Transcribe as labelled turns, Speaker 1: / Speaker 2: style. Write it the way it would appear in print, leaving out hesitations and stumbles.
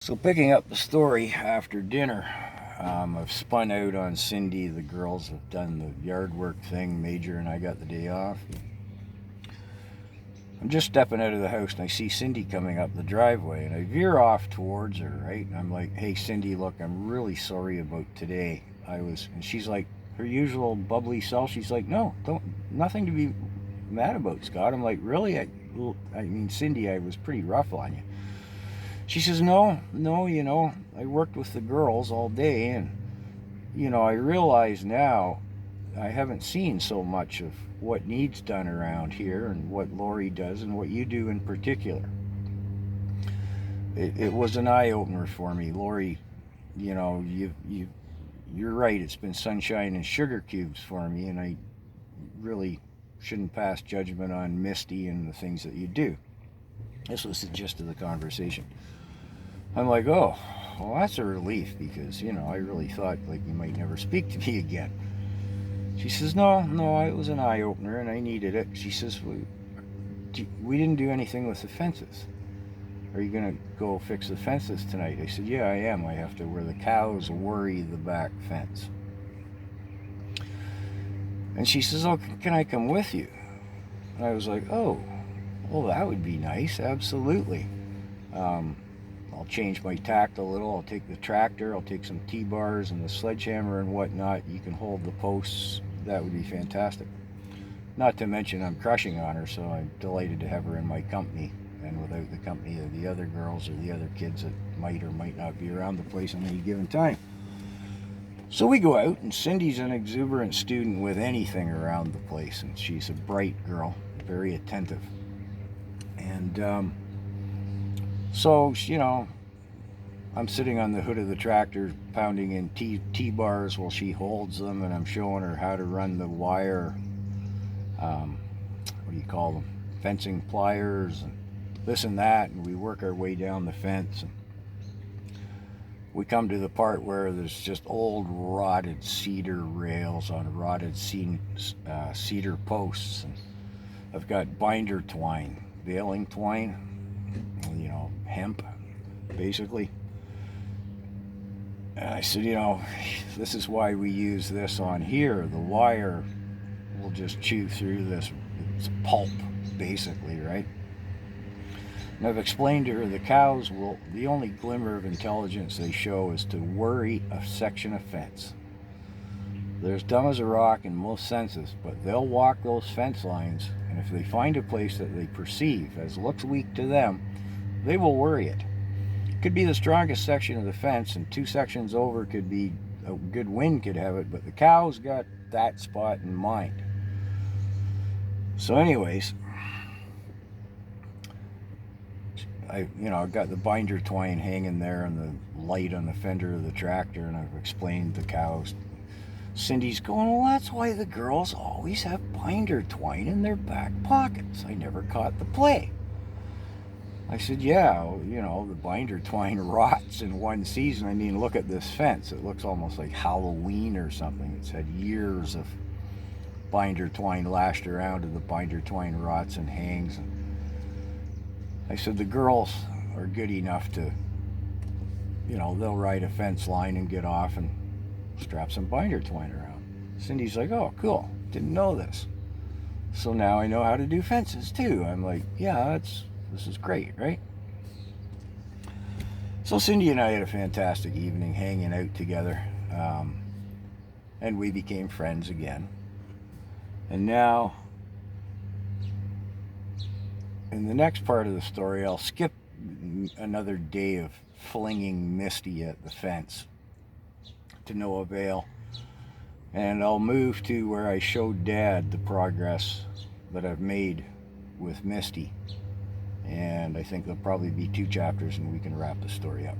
Speaker 1: So picking up the story after dinner, I've spun out on Cindy. The girls have done the yard work thing. Major and I got the day off. I'm just stepping out of the house and I see Cindy coming up the driveway and I veer off towards her, right? And I'm like, hey Cindy, look, I'm really sorry about today. And she's like, her usual bubbly self, she's like, no, nothing to be mad about, Scott. I'm like, really? I mean, Cindy, I was pretty rough on you. She says, no, I worked with the girls all day and, I realize now I haven't seen so much of what needs done around here and what Lori does and what you do in particular. It was an eye-opener for me. Lori, you're right. It's been sunshine and sugar cubes for me, and I really shouldn't pass judgment on Misty and the things that you do. This was the gist of the conversation. I'm like, oh, well, that's a relief because, I really thought like you might never speak to me again. She says, no, it was an eye-opener and I needed it. She says, we didn't do anything with the fences. Are you going to go fix the fences tonight? I said, yeah, I am. I have to where the cows worry the back fence. And she says, oh, can I come with you? And I was like, oh, well, that would be nice. Absolutely. I'll change my tact a little. I'll take the tractor. I'll take some T-bars and the sledgehammer and whatnot. You can hold the posts. That would be fantastic. Not to mention I'm crushing on her, so I'm delighted to have her in my company and without the company of the other girls or the other kids that might or might not be around the place at any given time. So we go out, and Cindy's an exuberant student with anything around the place, and she's a bright girl, very attentive. And so, I'm sitting on the hood of the tractor pounding in T-bars while she holds them, and I'm showing her how to run the wire, what do you call them, fencing pliers and this and that, and we work our way down the fence. And we come to the part where there's just old rotted cedar rails on rotted cedar posts. And I've got binder twine, baling twine, hemp, basically. And I said, this is why we use this on here. The wire will just chew through this. It's pulp, basically, right? And I've explained to her the only glimmer of intelligence they show is to worry a section of fence. They're as dumb as a rock in most senses, but they'll walk those fence lines, and if they find a place that they perceive as looks weak to them, they will worry it. It could be the strongest section of the fence, and 2 sections over could be a good wind could have it, but the cow's got that spot in mind. So anyways, I've got the binder twine hanging there and the light on the fender of the tractor, and I've explained the cows. Cindy's going, well, that's why the girls always have binder twine in their back pockets. I never caught the play. I said, yeah, the binder twine rots in one season. I mean, look at this fence. It looks almost like Halloween or something. It's had years of binder twine lashed around, and the binder twine rots and hangs. And I said, the girls are good enough to, they'll ride a fence line and get off and strap some binder twine around. Cindy's like, oh, cool. Didn't know this. So now I know how to do fences too. I'm like, yeah, this is great, right? So Cindy and I had a fantastic evening hanging out together. And we became friends again. And now, in the next part of the story, I'll skip another day of flinging Misty at the fence to no avail. And I'll move to where I showed Dad the progress that I've made with Misty. And I think there'll probably be 2 chapters and we can wrap the story up.